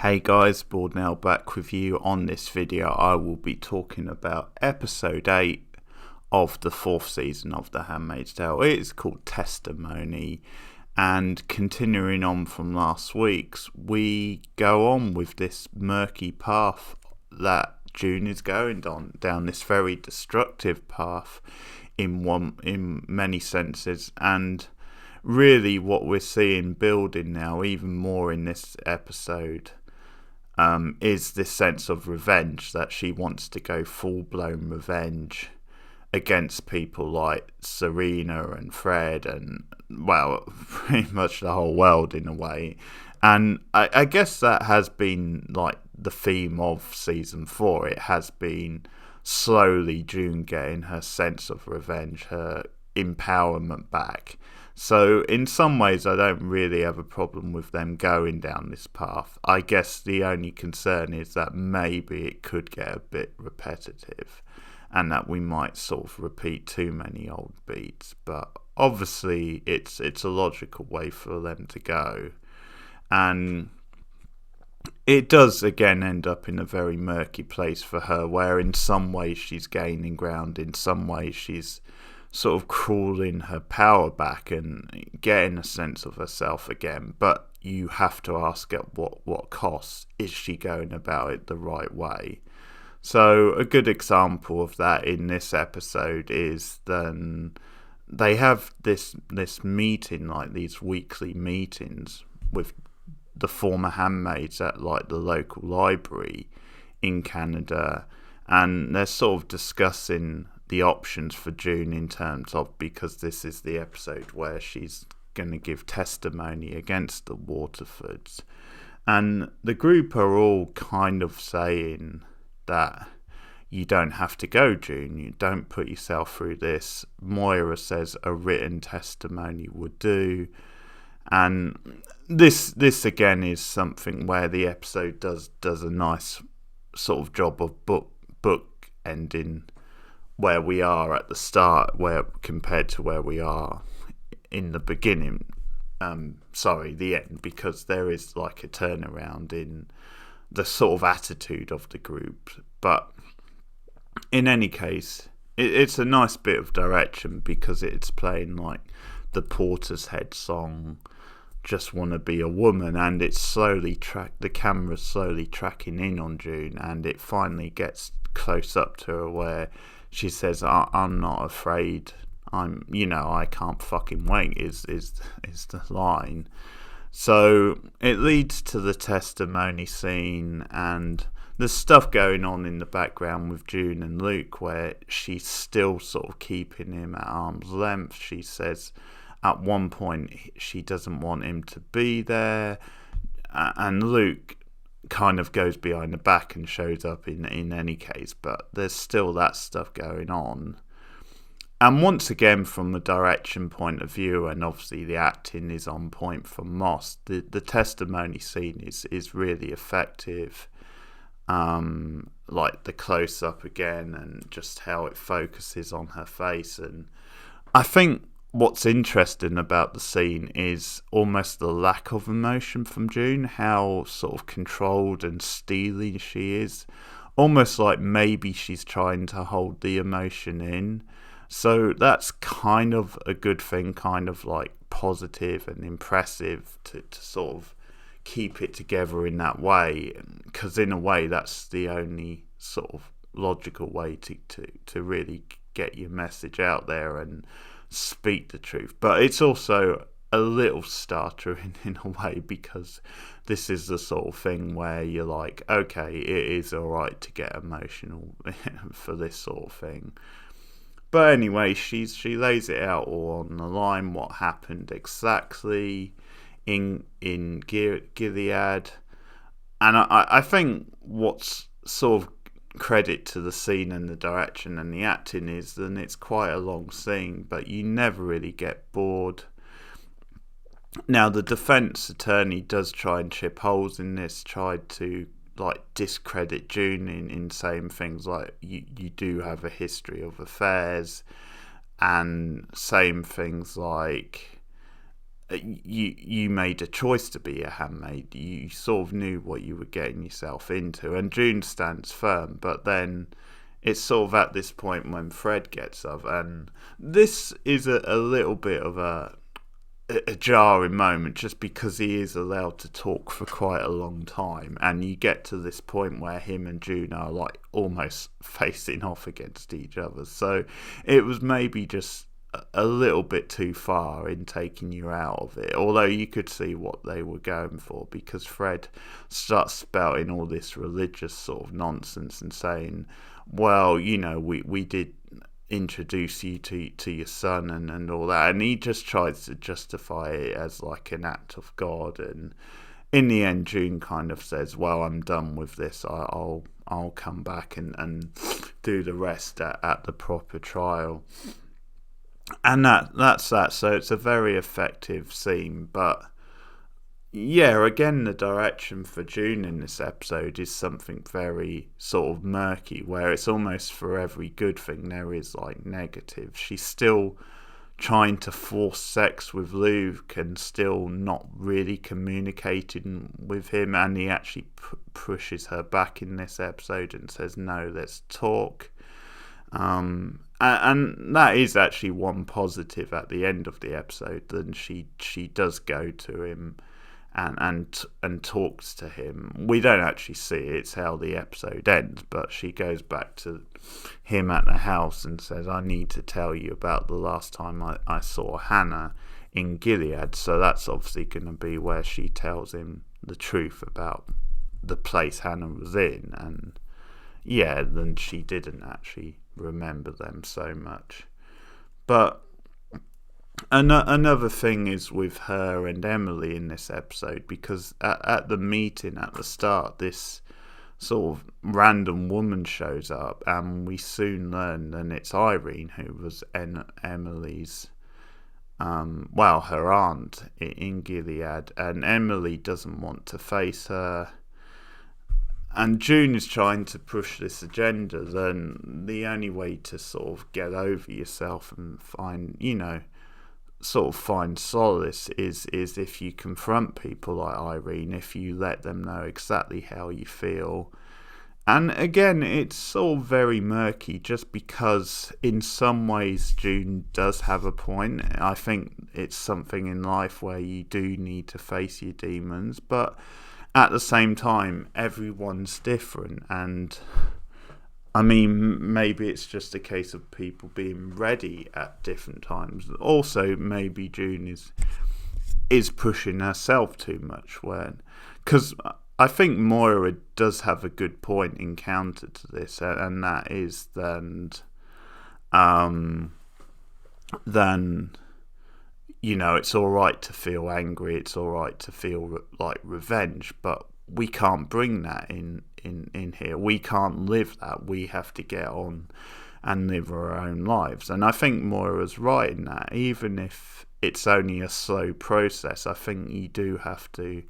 Hey guys, Board now back with you. On this video I will be talking about episode 8 of the 4th season of The Handmaid's Tale. It is called Testimony, and continuing on from last week's, we go on with this murky path that June is going down this very destructive path in many senses, and really what we're seeing building now even more in this episode is this sense of revenge, that she wants to go full-blown revenge against people like Serena and Fred and, well, pretty much the whole world in a way. And I guess that has been like the theme of season 4. It has been slowly June getting her sense of revenge, her empowerment back. So in some ways I don't really have a problem with them going down this path. I guess the only concern is that maybe it could get a bit repetitive and that we might sort of repeat too many old beats. But obviously it's a logical way for them to go. And it does again end up in a very murky place for her, where in some ways she's gaining ground, in some ways she's sort of crawling her power back and getting a sense of herself again. But you have to ask at what cost. Is she going about it the right way? So a good example of that in this episode is then they have this meeting, like these weekly meetings with the former handmaids at like the local library in Canada, and they're sort of discussing the options for June in terms of, because this is the episode where she's going to give testimony against the Waterfords, and the group are all kind of saying that you don't have to go, June, you don't put yourself through this. Moira says a written testimony would do, and this again is something where the episode does a nice sort of job of book ending where we are at the start, where compared to where we are in the beginning. The end, because there is like a turnaround in the sort of attitude of the group. But in any case, it's a nice bit of direction, because it's playing like the Portishead song, Just Wanna Be a Woman, and it's the camera's slowly tracking in on June, and it finally gets close up to her where she says, I'm not afraid, I can't fucking wait, is the line. So it leads to the testimony scene, and there's stuff going on in the background with June and Luke where she's still sort of keeping him at arm's length. She says at one point she doesn't want him to be there, and Luke kind of goes behind the back and shows up in any case, but there's still that stuff going on. And once again, from a direction point of view, and obviously the acting is on point from Moss, the testimony scene is really effective. Like the close up again, and just how it focuses on her face. And I think what's interesting about the scene is almost the lack of emotion from June, how sort of controlled and steely she is, almost like maybe she's trying to hold the emotion in. So that's kind of a good thing, kind of like positive and impressive to sort of keep it together in that way, because in a way that's the only sort of logical way to really get your message out there and speak the truth. But it's also a little starter in a way, because this is the sort of thing where you're like, okay, it is alright to get emotional for this sort of thing. But anyway, she lays it out all on the line, what happened exactly in Gilead. And I think what's sort of credit to the scene and the direction and the acting is then it's quite a long scene, but you never really get bored. Now the defense attorney does try and chip holes in this, tried to like discredit June in saying things like you do have a history of affairs, and saying things like you made a choice to be a handmaid. You sort of knew what you were getting yourself into, and June stands firm. But then it's sort of at this point when Fred gets up, and this is a little bit of a jarring moment, just because he is allowed to talk for quite a long time, and you get to this point where him and June are like almost facing off against each other. So it was maybe just a little bit too far in taking you out of it, although you could see what they were going for, because Fred starts spouting all this religious sort of nonsense and saying, well, we did introduce you to your son and all that, and he just tries to justify it as like an act of God. And in the end, June kind of says, well, I'm done with this, I'll come back and do the rest at the proper trial. And that's that. So it's a very effective scene. But yeah, again, the direction for June in this episode is something very sort of murky, where it's almost for every good thing there is like negative. She's still trying to force sex with Luke and still not really communicating with him, and he actually pushes her back in this episode and says, no, let's talk. And that is actually one positive at the end of the episode. Then she does go to him and talks to him. We don't actually see it, it's how the episode ends, but she goes back to him at the house and says, I need to tell you about the last time I saw Hannah in Gilead. So that's obviously going to be where she tells him the truth about the place Hannah was in. And yeah, then she didn't actually remember them so much. But another thing is with her and Emily in this episode, because at the meeting at the start, this sort of random woman shows up, and we soon learn that it's Irene, who was Emily's her aunt in Gilead, and Emily doesn't want to face her. And June is trying to push this agenda. Then the only way to sort of get over yourself and find solace is if you confront people like Irene, if you let them know exactly how you feel. And again, it's all very murky, just because in some ways June does have a point. I think it's something in life where you do need to face your demons, but at the same time, everyone's different, and I mean, maybe it's just a case of people being ready at different times. Also, maybe June is pushing herself too much, because I think Moira does have a good point in counter to this, and that is then it's all right to feel angry, it's all right to feel like revenge, but we can't bring that in here. We can't live that. We have to get on and live our own lives. And I think Moira's right in that. Even if it's only a slow process, I think you do have to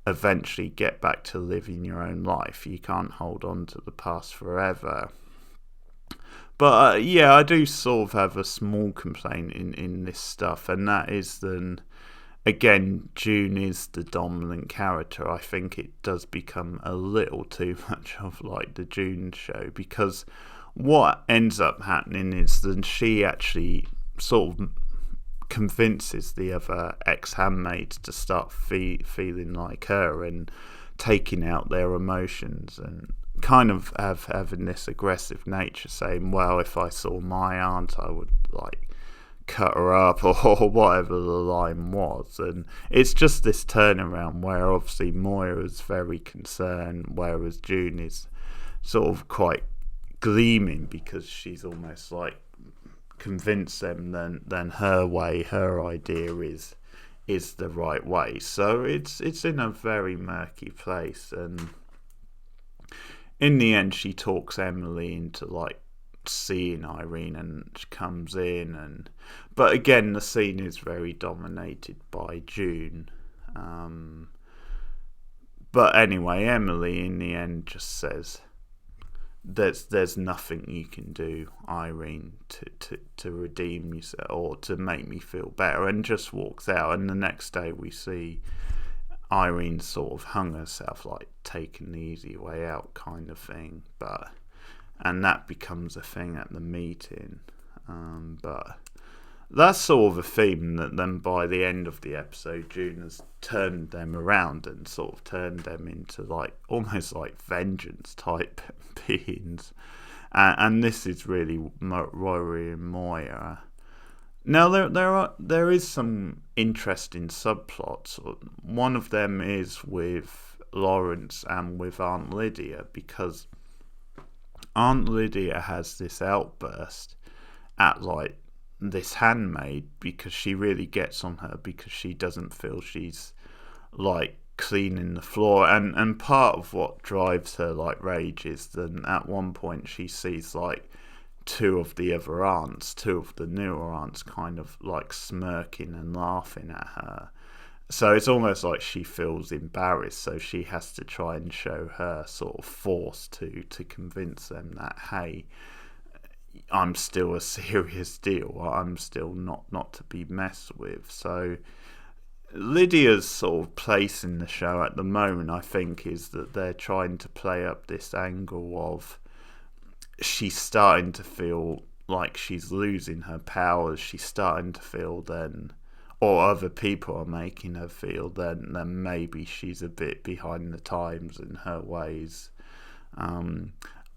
eventually get back to living your own life. You can't hold on to the past forever. But I do sort of have a small complaint in this stuff, and that is then, again, June is the dominant character. I think it does become a little too much of like the June show, because what ends up happening is that she actually sort of convinces the other ex-handmaids to start feeling like her and taking out their emotions, and kind of having this aggressive nature, saying, well, if I saw my aunt, I would like cut her up, or whatever the line was. And it's just this turnaround where obviously Moira's very concerned, whereas June is sort of quite gleaming, because she's almost like convinced them then her way, her idea is the right way. So it's in a very murky place, and in the end she talks Emily into like seeing Irene, and she comes in, but again the scene is very dominated by June. But anyway, Emily in the end just says, there's nothing you can do, Irene, to redeem yourself or to make me feel better, and just walks out. And the next day we see Irene sort of hung herself, like taking the easy way out kind of thing. And that becomes a thing at the meeting. But that's sort of a theme that then by the end of the episode, June has turned them around and sort of turned them into like almost like vengeance type beings. And this is really Rory and Moira. Now there is some interesting subplots. One of them is with Lawrence and with Aunt Lydia, because Aunt Lydia has this outburst at like this handmaid because she really gets on her because she doesn't feel she's like cleaning the floor, and part of what drives her like rage is that at one point she sees like two of the newer aunts kind of like smirking and laughing at her. So it's almost like she feels embarrassed, so she has to try and show her sort of force to convince them that, hey, I'm still a serious deal. I'm still not to be messed with. So Lydia's sort of place in the show at the moment, I think, is that they're trying to play up this angle of she's starting to feel like she's losing her powers. She's starting to feel then, or other people are making her feel then maybe she's a bit behind the times in her ways.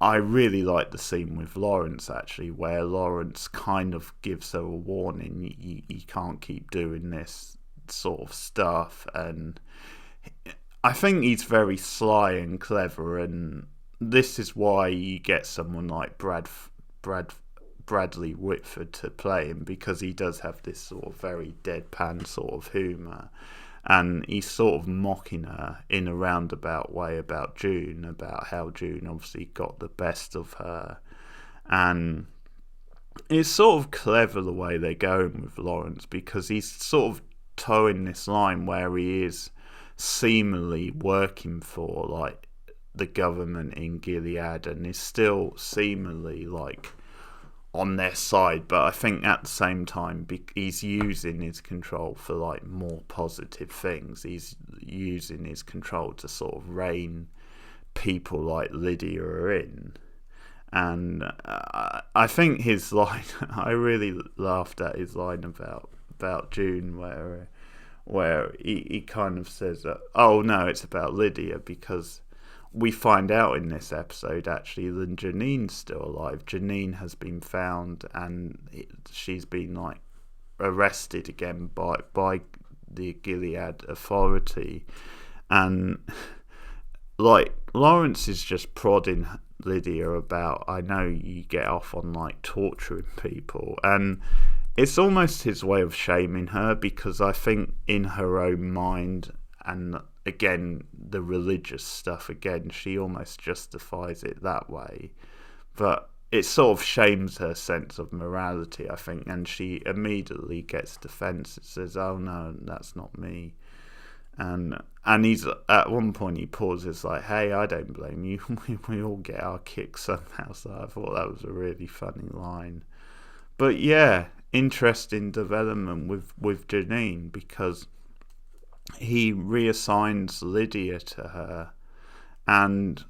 I really like the scene with Lawrence, actually, where Lawrence kind of gives her a warning. You can't keep doing this sort of stuff. And I think he's very sly and clever, and this is why you get someone like Bradley Whitford to play him, because he does have this sort of very deadpan sort of humour. And he's sort of mocking her in a roundabout way about June, about how June obviously got the best of her. And it's sort of clever the way they're going with Lawrence, because he's sort of towing this line where he is seemingly working for like the government in Gilead and is still seemingly like on their side, but I think at the same time he's using his control for like more positive things. He's using his control to sort of rein people like Lydia in. And I think his line, I really laughed at his line about June, where he kind of says that, oh no, it's about Lydia, because we find out in this episode actually that Janine's still alive. Janine has been found, and she's been like arrested again by the Gilead authority. And like Lawrence is just prodding Lydia about, I know you get off on like torturing people, and it's almost his way of shaming her, because I think in her own mind, and again the religious stuff again, she almost justifies it that way, but it sort of shames her sense of morality, I think, and she immediately gets defensive, says, oh no, that's not me. And he's at one point he pauses like, hey, I don't blame you, we all get our kicks somehow. So I thought that was a really funny line. But yeah, interesting development with Janine, because he reassigns Lydia to her. And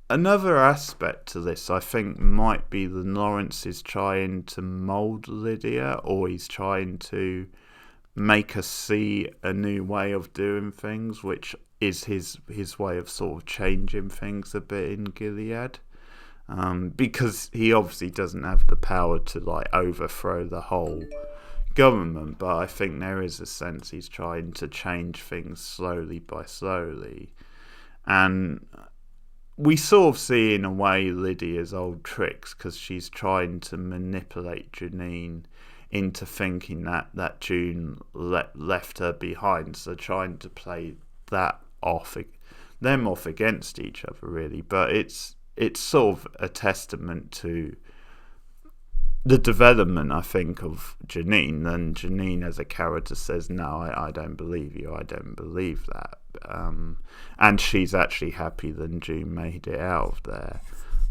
another aspect to this, I think, might be that Lawrence is trying to mould Lydia, or he's trying to make us see a new way of doing things, which is his way of sort of changing things a bit in Gilead. Because he obviously doesn't have the power to like overthrow the whole government, but I think there is a sense he's trying to change things slowly by slowly. And we sort of see in a way Lydia's old tricks, because she's trying to manipulate Janine into thinking that June left her behind, so trying to play that them off against each other really. But it's sort of a testament to the development, I think, of Janine. And Janine as a character says, no, I don't believe you, I don't believe that. And she's actually happy that June made it out of there.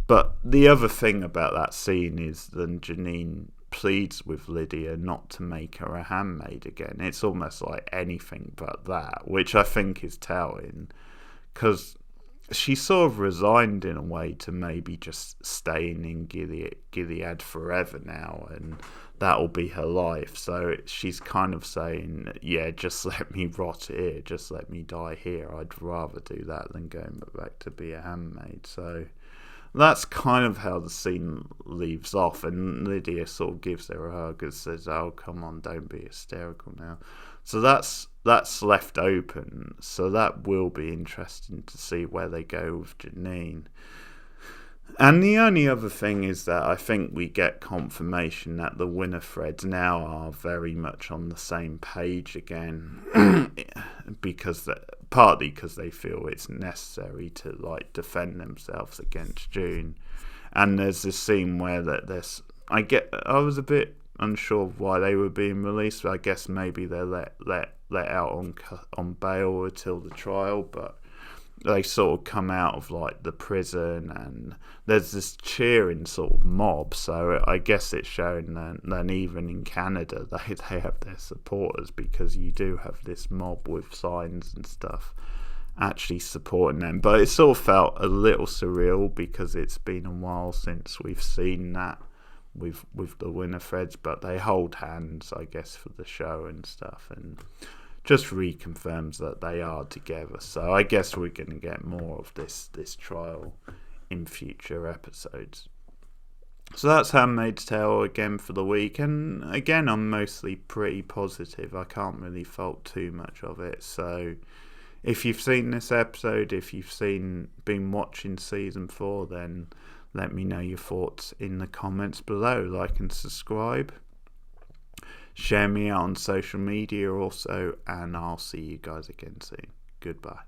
But the other thing about that scene is then Janine pleads with Lydia not to make her a handmaid again. It's almost like anything but that, which I think is telling, because she sort of resigned in a way to maybe just staying in Gilead forever now, and that'll be her life. So she's kind of saying, yeah, just let me rot here, just let me die here. I'd rather do that than going back to be a handmaid. So that's kind of how the scene leaves off, and Lydia sort of gives her a hug and says, oh, come on, don't be hysterical now. So that's left open, so that will be interesting to see where they go with Janine. And the only other thing is that I think we get confirmation that the Winifreds now are very much on the same page again, partly because they feel it's necessary to like defend themselves against June. And there's this scene where I was a bit unsure of why they were being released, but I guess maybe they're let out on bail until the trial, but they sort of come out of like the prison and there's this cheering sort of mob, so I guess it's showing that even in Canada they have their supporters, because you do have this mob with signs and stuff actually supporting them. But it sort of felt a little surreal because it's been a while since we've seen that with the Winifreds, but they hold hands, I guess, for the show and stuff, and just reconfirms that they are together. So I guess we're going to get more of this trial in future episodes. So that's Handmaid's Tale again for the week, and again I'm mostly pretty positive. I can't really fault too much of it. So if you've seen this episode, if you've been watching season 4, then let me know your thoughts in the comments below. Like and subscribe. Share me out on social media also, and I'll see you guys again soon. Goodbye.